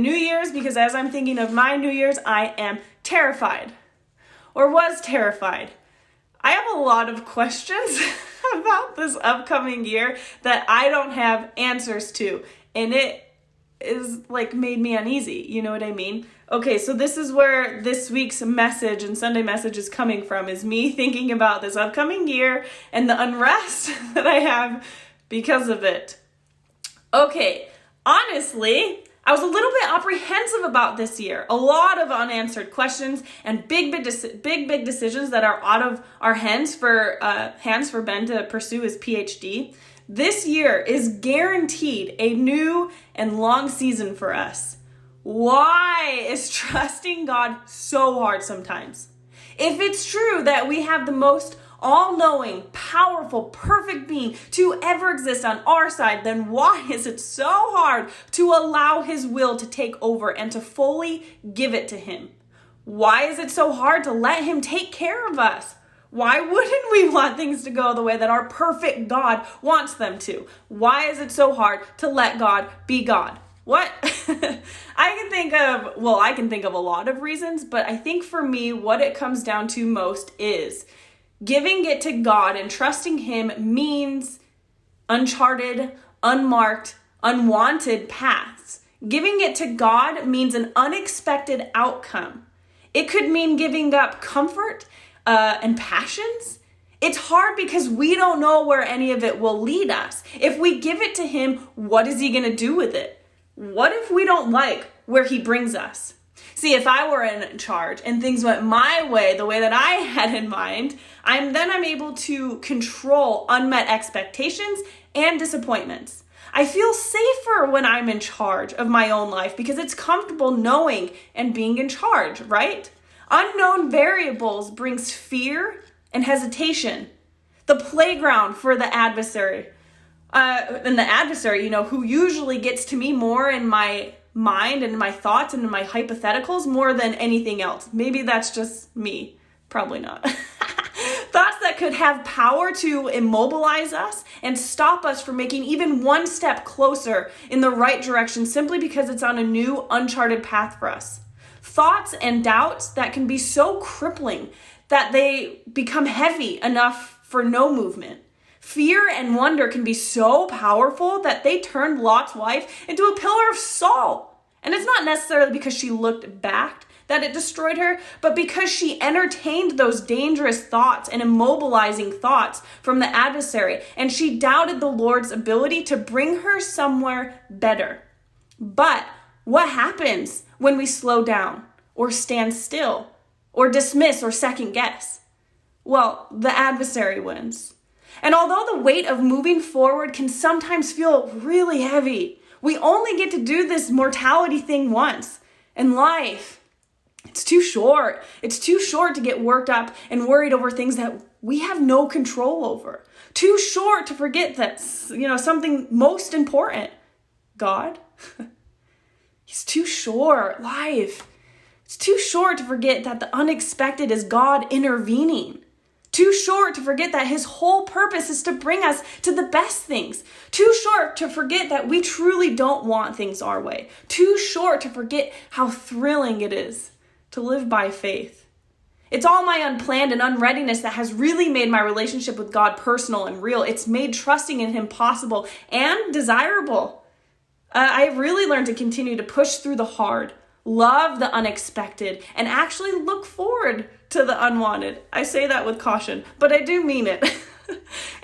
New Year's, because as I'm thinking of my New Year's, I am terrified, or was terrified. I have a lot of questions about this upcoming year that I don't have answers to, and it is like made me uneasy. You know what I mean? Okay, so this is where this week's message and Sunday message is coming from, is me thinking about this upcoming year and the unrest that I have because of it. Okay, honestly, I was a little bit apprehensive about this year. A lot of unanswered questions and big decisions that are out of our hands for Ben to pursue his PhD. This year is guaranteed a new and long season for us. Why is trusting God so hard sometimes? If it's true that we have the most all-knowing, powerful, perfect being to ever exist on our side, then why is it so hard to allow his will to take over and to fully give it to him? Why is it so hard to let him take care of us? Why wouldn't we want things to go the way that our perfect God wants them to? Why is it so hard to let God be God? What? I can think of a lot of reasons, but I think for me, what it comes down to most is giving it to God and trusting him means uncharted, unmarked, unwanted paths. Giving it to God means an unexpected outcome. It could mean giving up comfort and passions. It's hard because we don't know where any of it will lead us. If we give it to him, what is he going to do with it? What if we don't like where he brings us? See, if I were in charge and things went my way, the way that I had in mind, I'm able to control unmet expectations and disappointments. I feel safer when I'm in charge of my own life because it's comfortable knowing and being in charge, right? Unknown variables brings fear and hesitation. The playground for the adversary. And the adversary, who usually gets to me more in my mind and my thoughts and my hypotheticals more than anything else. Maybe that's just me. Probably not. Thoughts that could have power to immobilize us and stop us from making even one step closer in the right direction simply because it's on a new, uncharted path for us. Thoughts and doubts that can be so crippling that they become heavy enough for no movement. Fear and wonder can be so powerful that they turned Lot's wife into a pillar of salt. And it's not necessarily because she looked back that it destroyed her, but because she entertained those dangerous thoughts and immobilizing thoughts from the adversary, and she doubted the Lord's ability to bring her somewhere better. But what happens when we slow down or stand still or dismiss or second guess? Well, the adversary wins. And although the weight of moving forward can sometimes feel really heavy, we only get to do this mortality thing once. And life, it's too short. It's too short to get worked up and worried over things that we have no control over. Too short to forget that, something most important, God. He's too short. Life. It's too short to forget that the unexpected is God intervening. Too short to forget that his whole purpose is to bring us to the best things. Too short to forget that we truly don't want things our way. Too short to forget how thrilling it is to live by faith. It's all my unplanned and unreadiness that has really made my relationship with God personal and real. It's made trusting in him possible and desirable. I've really learned to continue to push through the hard, love the unexpected, and actually look forward to the unwanted. I say that with caution, but I do mean it.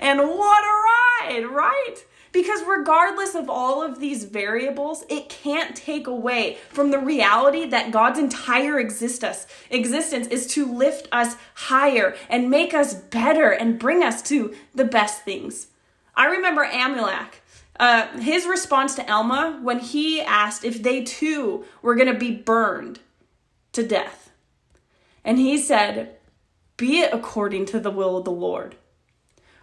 And what a ride, right? Because regardless of all of these variables, it can't take away from the reality that God's entire existence is to lift us higher and make us better and bring us to the best things. I remember Amulek. His response to Alma when he asked if they too were going to be burned to death. And he said, "Be it according to the will of the Lord."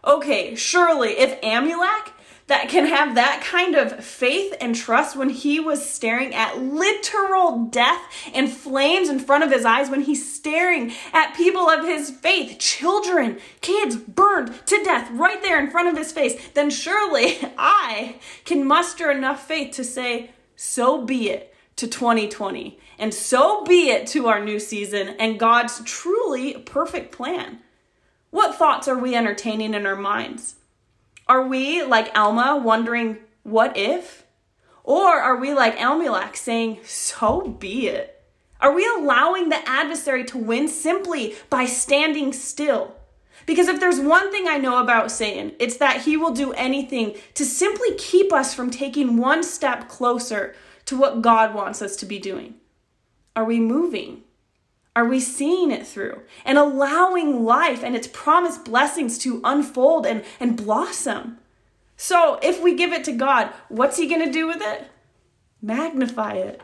Okay, surely if Amulek that can have that kind of faith and trust when he was staring at literal death and flames in front of his eyes, when he's staring at people of his faith, children, kids burned to death right there in front of his face, then surely I can muster enough faith to say, so be it. to 2020, and so be it to our new season and God's truly perfect plan? What thoughts are we entertaining in our minds? Are we, like Alma, wondering, what if? Or are we like Elimelech saying, so be it? Are we allowing the adversary to win simply by standing still? Because if there's one thing I know about Satan, it's that he will do anything to simply keep us from taking one step closer to what God wants us to be doing. Are we moving? Are we seeing it through and allowing life and its promised blessings to unfold and blossom? So if we give it to God, what's he going to do with it? Magnify it.